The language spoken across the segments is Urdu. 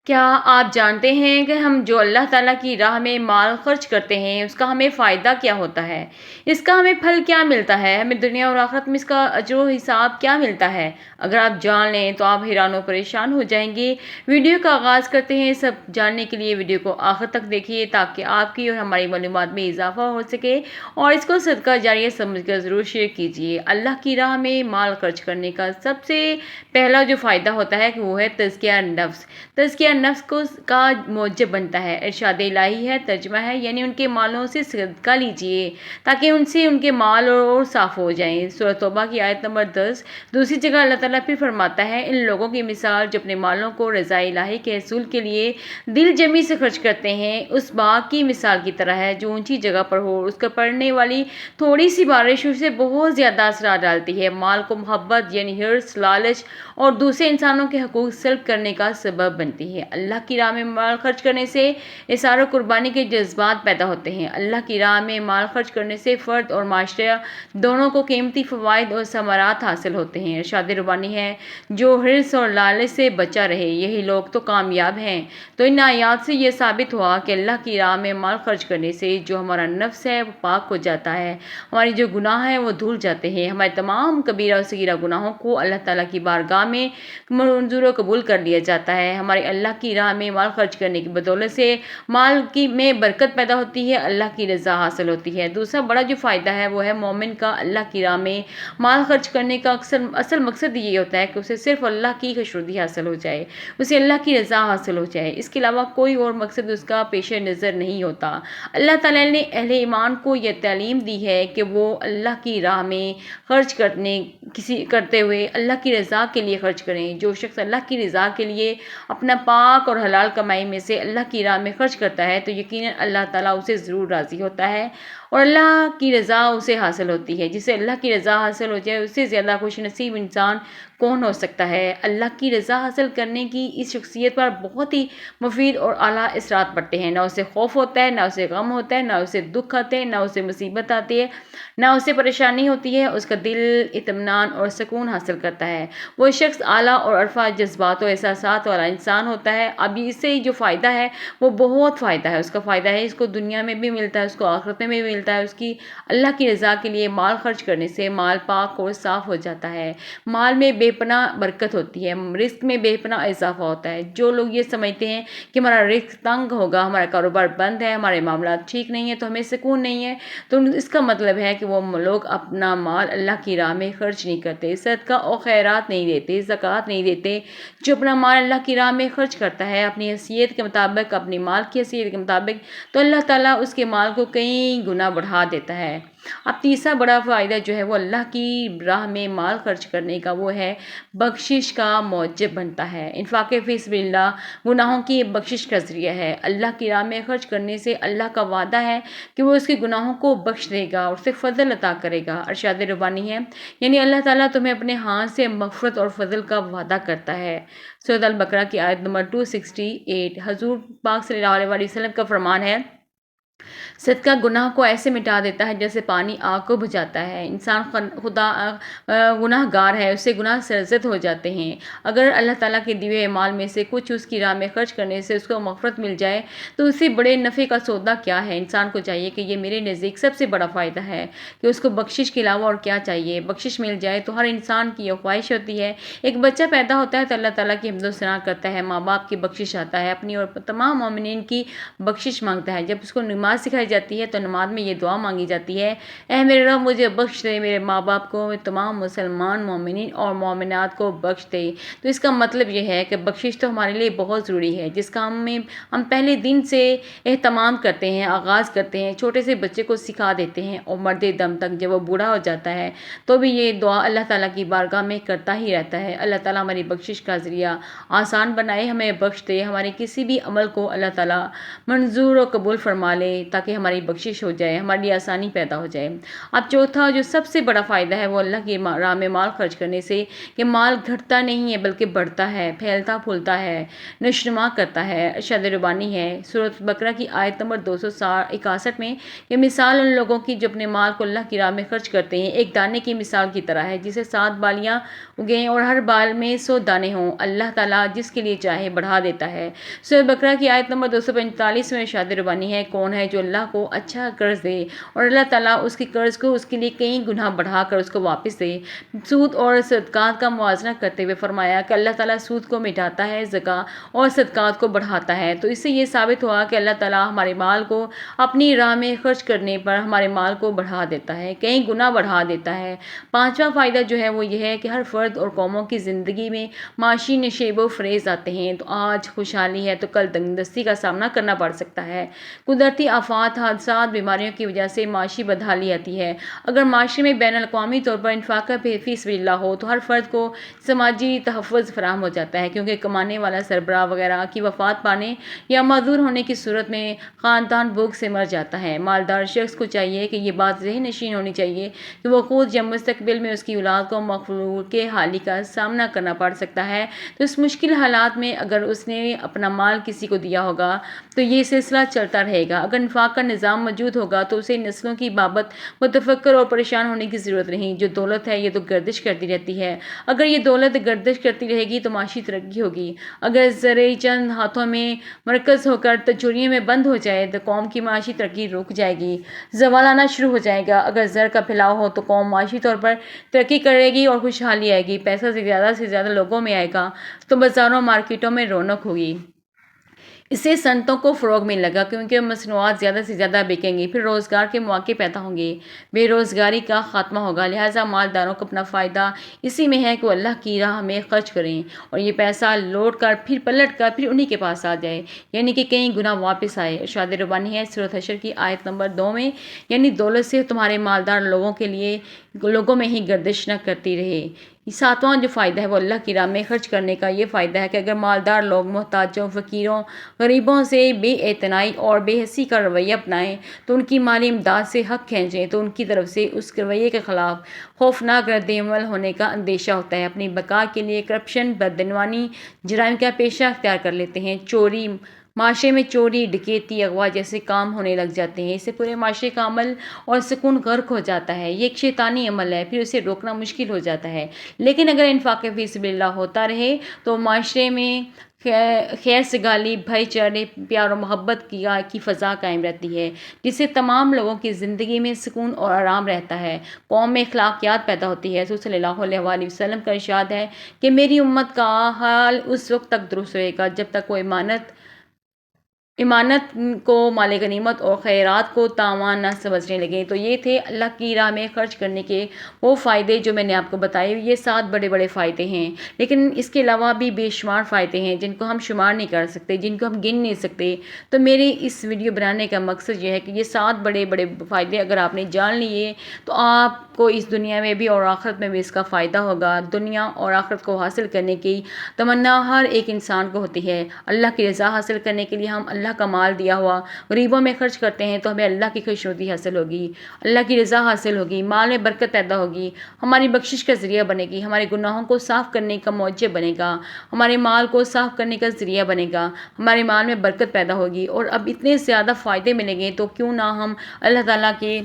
کیا آپ جانتے ہیں کہ ہم جو اللہ تعالیٰ کی راہ میں مال خرچ کرتے ہیں اس کا ہمیں فائدہ کیا ہوتا ہے؟ اس کا ہمیں پھل کیا ملتا ہے؟ ہمیں دنیا اور آخرت میں اس کا اجر و حساب کیا ملتا ہے؟ اگر آپ جان لیں تو آپ حیران و پریشان ہو جائیں گے۔ ویڈیو کا آغاز کرتے ہیں۔ سب جاننے کے لیے ویڈیو کو آخر تک دیکھیے تاکہ آپ کی اور ہماری معلومات میں اضافہ ہو سکے، اور اس کو صدقہ جاریہ سمجھ کر ضرور شیئر کیجیے۔ اللہ کی راہ میں مال خرچ کرنے کا سب سے پہلا جو فائدہ ہوتا ہے کہ وہ ہے تزکیہ نفس۔ تزکیہ نفس کا موجب بنتا ہے۔ ارشاد الہی ہے، ترجمہ ہے، یعنی ان کے مالوں سے صدقہ لیجئے تاکہ ان سے ان کے مال اور صاف ہو جائیں۔ سورۃ توبہ کی آیت نمبر 10۔ دوسری جگہ اللہ تعالیٰ پھر فرماتا ہے، ان لوگوں کی مثال جو اپنے مالوں کو رضا الہی کے حصول کے لیے دل جمی سے خرچ کرتے ہیں، اس باغ کی مثال کی طرح ہے جو اونچی جگہ پر ہو، اس کا پڑنے والی تھوڑی سی بارش اسے بہت زیادہ اثرات ڈالتی ہے، مال کو محبت یعنی ہرس، لالچ اور دوسرے انسانوں کے حقوق سلب کرنے کا سبب بنتی ہے۔ اللہ کی راہ میں مال خرچ کرنے سے اثار و قربانی کے جذبات پیدا ہوتے ہیں۔ اللہ کی راہ میں مال خرچ کرنے سے فرد اور معاشرہ دونوں کو قیمتی فوائد اور ثمرات حاصل ہوتے ہیں۔ ارشاد ربانی ہے، جو حرص اور لالچ سے بچا رہے یہی لوگ تو کامیاب ہیں۔ تو ان آیات سے یہ ثابت ہوا کہ اللہ کی راہ میں مال خرچ کرنے سے جو ہمارا نفس ہے وہ پاک ہو جاتا ہے، ہماری جو گناہ ہیں وہ دھل جاتے ہیں، ہمارے تمام کبیرہ اور صغیرہ گناہوں کو اللہ تعالیٰ کی بارگاہ میں منظور و قبول کر لیا جاتا ہے۔ ہمارے اللہ کی راہ میں مال خرچ کرنے کی بدولت سے مال کی میں برکت پیدا ہوتی ہے، اللہ کی رضا حاصل ہوتی ہے۔ دوسرا بڑا جو فائدہ ہے وہ ہے مومن کا اللہ کی راہ میں مال خرچ کرنے کا اصل مقصد یہ ہوتا ہے کہ اسے صرف اللہ کی خوشنودی حاصل ہو جائے، اسے اللہ کی رضا حاصل ہو جائے، اس کے علاوہ کوئی اور مقصد اس کا پیش نظر نہیں ہوتا۔ اللہ تعالیٰ نے اہل ایمان کو یہ تعلیم دی ہے کہ وہ اللہ کی راہ میں خرچ کرتے ہوئے اللہ کی رضا کے لیے خرچ کریں۔ جو شخص اللہ کی رضا کے لیے اپنا پاک اور حلال کمائی میں سے اللہ کی راہ میں خرچ کرتا ہے تو یقیناً اللہ تعالیٰ اسے ضرور راضی ہوتا ہے اور اللہ کی رضا اسے حاصل ہوتی ہے۔ جسے اللہ کی رضا حاصل ہو جائے اس سے زیادہ خوش نصیب انسان کون ہو سکتا ہے؟ اللہ کی رضا حاصل کرنے کی اس شخصیت پر بہت ہی مفید اور اعلیٰ اثرات پڑتے ہیں۔ نہ اسے خوف ہوتا ہے، نہ اسے غم ہوتا ہے، نہ اسے دکھ آتے ہیں، نہ اسے مصیبت آتی ہے، نہ اسے پریشانی ہوتی ہے، اس کا دل اطمینان اور سکون حاصل کرتا ہے۔ وہ شخص اعلیٰ اور عرفہ جذبات و احساسات والا انسان ہوتا ہے۔ اب اس سے جو فائدہ ہے وہ بہت فائدہ ہے، اس کا فائدہ ہے اس کو دنیا میں بھی ملتا ہے، اس کو آخرت میں بھی ملتا ہے۔ اس کی اللہ کی رضا کے لیے مال خرچ کرنے سے مال پاک اور صاف ہو جاتا ہے، مال میں بے پناہ برکت ہوتی ہے، رزق میں بے پناہ اضافہ ہوتا ہے۔ جو لوگ یہ سمجھتے ہیں کہ ہمارا رزق تنگ ہوگا، ہمارا کاروبار بند ہے، ہمارے معاملات ٹھیک نہیں ہیں تو ہمیں سکون نہیں ہے، تو اس کا مطلب ہے کہ وہ لوگ اپنا مال اللہ کی راہ میں خرچ نہیں کرتے، صدقہ اور خیرات نہیں دیتے، زکوٰۃ نہیں دیتے۔ جو اپنا مال اللہ کی راہ میں خرچ کرتا ہے اپنی حیثیت کے مطابق، اپنی مال کی حیثیت کے مطابق، تو اللہ تعالیٰ اس کے مال کو کئی گنا بڑھا دیتا ہے۔ اب تیسرا بڑا فائدہ جو ہے وہ اللہ کی راہ میں مال خرچ کرنے کا وہ ہے بخشش کا موجب بنتا ہے۔ انفاق فی سبیل اللہ گناہوں کی بخشش کا ذریعہ ہے۔ اللہ کی راہ میں خرچ کرنے سے اللہ کا وعدہ ہے کہ وہ اس کے گناہوں کو بخش دے گا اور اسے فضل عطا کرے گا۔ ارشاد ربانی ہے، یعنی اللہ تعالیٰ تمہیں اپنے ہاتھ سے مغفرت اور فضل کا وعدہ کرتا ہے۔ سورۃ البقرہ کی آیت نمبر 268۔ حضور پاک صلی اللہ علیہ وسلم کا فرمان ہے، صدقہ گناہ کو ایسے مٹا دیتا ہے جیسے پانی آگ کو بجھاتا ہے۔ انسان گناہ گار ہے، اس سے گناہ سرزد ہو جاتے ہیں۔ اگر اللہ تعالیٰ کے دیے مال میں سے کچھ اس کی راہ میں خرچ کرنے سے اس کو مغفرت مل جائے تو اس سے بڑے نفع کا سودا کیا ہے؟ انسان کو چاہیے کہ یہ میرے نزدیک سب سے بڑا فائدہ ہے کہ اس کو بخشش کے علاوہ اور کیا چاہیے؟ بخشش مل جائے تو ہر انسان کی یہ خواہش ہوتی ہے، ایک بچہ پیدا ہوتا ہے تو اللہ تعالیٰ کی حمد و ثنا کرتا ہے، ماں باپ کی بخشش آتا ہے، اپنی اور تمام مومنین کی بخشش مانگتا ہے۔ جب اس کو نماز سکھائی جاتی ہے تو نماز میں یہ دعا مانگی جاتی ہے، اے میرے رب مجھے بخش دے، میرے ماں باپ کو، تمام مسلمان مومنین اور مومنات کو بخش دے۔ تو اس کا مطلب یہ ہے کہ بخشش تو ہمارے لیے بہت ضروری ہے، جس کا ہم پہلے دن سے اہتمام کرتے ہیں، آغاز کرتے ہیں، چھوٹے سے بچے کو سکھا دیتے ہیں اور مرد دم تک جب وہ بوڑھا ہو جاتا ہے تو بھی یہ دعا اللہ تعالیٰ کی بارگاہ میں کرتا ہی رہتا ہے۔ اللہ تعالیٰ ہماری بخشش کا ذریعہ آسان بنائے، ہمیں بخش دے، ہمارے کسی بھی عمل کو اللہ تعالیٰ منظور و قبول فرما لے۔ تاکہ ہماری بخشش ہو جائے، ہمارے لیے آسانی پیدا ہو جائے۔ اب چوتھا جو سب سے بڑا فائدہ ہے وہ اللہ کی راہ میں مال خرچ کرنے سے کہ مال گھٹتا نہیں ہے بلکہ بڑھتا ہے، پھیلتا پھولتا ہے، نشوما کرتا ہے۔ ارشاد ربانی ہے سورۃ بقرہ کی آیت نمبر 261 میں کہ مثال ان لوگوں کی جو اپنے مال کو اللہ کی راہ میں خرچ کرتے ہیں ایک دانے کی مثال کی طرح ہے جسے 7 بالیاں اگیں اور ہر بال میں 100 دانے ہوں، اللہ تعالیٰ جس کے لیے چاہے بڑھا دیتا ہے۔ سورۃ بقرہ کی آیت نمبر 245 میں ارشاد ربانی ہے کون ہے جو اللہ کو اچھا قرض دے اور اللہ تعالیٰ اس کے قرض کو اس کے لیے کئی گنا بڑھا کر اس کو واپس دے۔ سود اور صدقات کا موازنہ کرتے ہوئے فرمایا کہ اللہ تعالیٰ سود کو مٹاتا ہے، زکوٰۃ اور صدقات کو بڑھاتا ہے۔ تو اس سے یہ ثابت ہوا کہ اللہ تعالیٰ ہمارے مال کو اپنی راہ میں خرچ کرنے پر ہمارے مال کو بڑھا دیتا ہے، کئی گنا بڑھا دیتا ہے۔ پانچواں فائدہ جو ہے وہ یہ ہے کہ ہر فرد اور قوموں کی زندگی میں معاشی نشیب و فریز آتے ہیں، تو آج خوشحالی ہے تو کل تنگدستی کا سامنا کرنا پڑ سکتا ہے۔ قدرتی آفات، حادثات، بیماریوں کی وجہ سے معاشی بدحالی آتی ہے۔ اگر معاشرے میں بین الاقوامی طور پر انفاق فی سبیل اللہ ہو تو ہر فرد کو سماجی تحفظ فراہم ہو جاتا ہے، کیونکہ کمانے والا سربراہ وغیرہ کی وفات پانے یا معذور ہونے کی صورت میں خاندان بھوک سے مر جاتا ہے۔ مالدار شخص کو چاہیے کہ یہ بات ذہن نشین ہونی چاہیے کہ وہ خود یا مستقبل میں اس کی اولاد کو مخلوق کے حالی کا سامنا کرنا پڑ سکتا ہے، تو اس مشکل حالات میں اگر اس نے اپنا مال کسی کو دیا ہوگا تو یہ سلسلہ چلتا رہے گا۔ اگر انفاق کا نظام موجود ہوگا تو اسے نسلوں کی بابت متفکر اور پریشان ہونے کی ضرورت نہیں۔ جو دولت ہے یہ تو گردش کرتی رہتی ہے، اگر یہ دولت گردش کرتی رہے گی تو معاشی ترقی ہوگی۔ اگر زرعی چند ہاتھوں میں مرکز ہو کر تجوریوں میں بند ہو جائے تو قوم کی معاشی ترقی رک جائے گی، زوال آنا شروع ہو جائے گا۔ اگر زر کا پھیلاؤ ہو تو قوم معاشی طور پر ترقی کرے گی اور خوشحالی آئے گی، پیسہ سے زیادہ لوگوں میں آئے گا تو بازاروں مارکیٹوں میں رونق ہوگی۔ اس سے صنعتوں کو فروغ ملے گا کیونکہ مصنوعات زیادہ سے زیادہ بکیں گی، پھر روزگار کے مواقع پیدا ہوں گے، بے روزگاری کا خاتمہ ہوگا۔ لہٰذا مالداروں کو اپنا فائدہ اسی میں ہے کہ وہ اللہ کی راہ میں خرچ کریں اور یہ پیسہ لوٹ کر پھر پلٹ کر پھر انہی کے پاس آ جائے، یعنی کہ کئی گنا واپس آئے۔ ارشاد ربانی ہے سورۃ حشر کی آیت نمبر 2 میں، یعنی دولت سے تمہارے مالدار لوگوں میں ہی گردش نہ کرتی رہے۔ ساتواں جو فائدہ ہے وہ اللہ کی راہ میں خرچ کرنے کا یہ فائدہ ہے کہ اگر مالدار لوگ محتاجوں، فقیروں، غریبوں سے بے اعتنائی اور بے حسی کا رویہ اپنائیں تو ان کی مالی امداد سے حق کھینچیں تو ان کی طرف سے اس رویے کے خلاف خوفناک رد عمل ہونے کا اندیشہ ہوتا ہے۔ اپنی بقا کے لیے کرپشن، بدعنوانی، جرائم کا پیشہ اختیار کر لیتے ہیں۔ معاشرے میں چوری، ڈکیتی، اغوا جیسے کام ہونے لگ جاتے ہیں، اس سے پورے معاشرے کا عمل اور سکون غرق ہو جاتا ہے۔ یہ ایک شیطانی عمل ہے، پھر اسے روکنا مشکل ہو جاتا ہے۔ لیکن اگر انفاق فی سبیل اللہ ہوتا رہے تو معاشرے میں خیر سگالی، بھائی چارے، پیار و محبت کی فضا قائم رہتی ہے، جس سے تمام لوگوں کی زندگی میں سکون اور آرام رہتا ہے، قوم میں اخلاقیات پیدا ہوتی ہے۔ رسول صلی اللہ علیہ وآلہ وسلم کا ارشاد ہے کہ میری امت کا حال اس وقت تک درست رہے گا جب تک وہ ایمانت کو، مال غنیمت اور خیرات کو تاوان نہ سمجھنے لگے۔ تو یہ تھے اللہ کی راہ میں خرچ کرنے کے وہ فائدے جو میں نے آپ کو بتائے۔ یہ 7 بڑے بڑے فائدے ہیں، لیکن اس کے علاوہ بھی بے شمار فائدے ہیں جن کو ہم شمار نہیں کر سکتے، جن کو ہم گن نہیں سکتے۔ تو میرے اس ویڈیو بنانے کا مقصد یہ ہے کہ یہ 7 بڑے بڑے فائدے اگر آپ نے جان لیے تو آپ کو اس دنیا میں بھی اور آخرت میں بھی اس کا فائدہ ہوگا۔ دنیا اور آخرت کو حاصل کرنے کی تمنا ہر ایک انسان کو ہوتی ہے۔ اللہ کی رضا حاصل کرنے کے لیے ہم اللہ کا مال دیا ہوا غریبوں میں خرچ کرتے ہیں تو ہمیں اللہ کی خوشنودی حاصل ہوگی، اللہ کی رضا حاصل ہوگی، مال میں برکت پیدا ہوگی، ہماری بخشش کا ذریعہ بنے گی، ہمارے گناہوں کو صاف کرنے کا موجب بنے گا، ہمارے مال کو صاف کرنے کا ذریعہ بنے گا، ہمارے مال میں برکت پیدا ہوگی۔ اور اب اتنے زیادہ فائدے ملیں گے تو کیوں نہ ہم اللہ تعالیٰ کے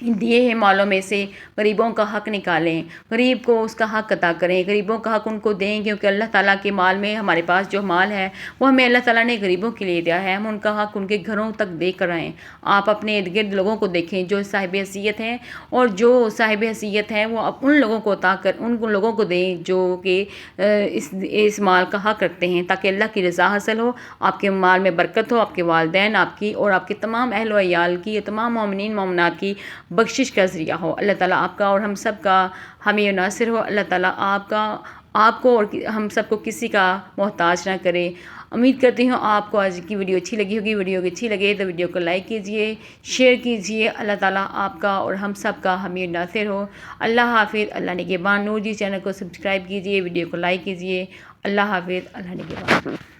دیے ہیں مالوں میں سے غریبوں کا حق نکالیں، غریب کو اس کا حق عطا کریں، غریبوں کا حق ان کو دیں، کیونکہ اللہ تعالیٰ کے مال میں ہمارے پاس جو مال ہے وہ ہمیں اللہ تعالیٰ نے غریبوں کے لیے دیا ہے، ہم ان کا حق ان کے گھروں تک دے کر آئیں۔ آپ اپنے ارد گرد لوگوں کو دیکھیں جو صاحب حیثیت ہیں، اور جو صاحب حیثیت ہیں وہ ان لوگوں کو عطا کر ان لوگوں کو دیں جو کہ اس مال کا حق رکھتے ہیں، تاکہ اللہ کی رضا حاصل ہو، آپ کے مال میں برکت ہو، آپ کے والدین، آپ کی اور آپ کے تمام اہل و عیال کی، اور تمام مومنین مومنات کی بخشش کا ذریعہ ہو۔ اللہ تعالیٰ آپ کا اور ہم سب کا حامی و ناصر ہو۔ اللہ تعالیٰ آپ کو اور ہم سب کو کسی کا محتاج نہ کرے۔ امید کرتی ہوں آپ کو آج کی ویڈیو اچھی لگی ہوگی۔ ویڈیو اچھی لگے تو ویڈیو کو لائک کیجئے، شیئر کیجئے۔ اللہ تعالیٰ آپ کا اور ہم سب کا حامی و ناصر ہو۔ اللہ حافظ۔ اللہ نگہبان۔ نور جی چینل کو سبسکرائب کیجئے، ویڈیو کو لائک کیجئے۔ اللہ حافظ۔ اللہ نگہبان۔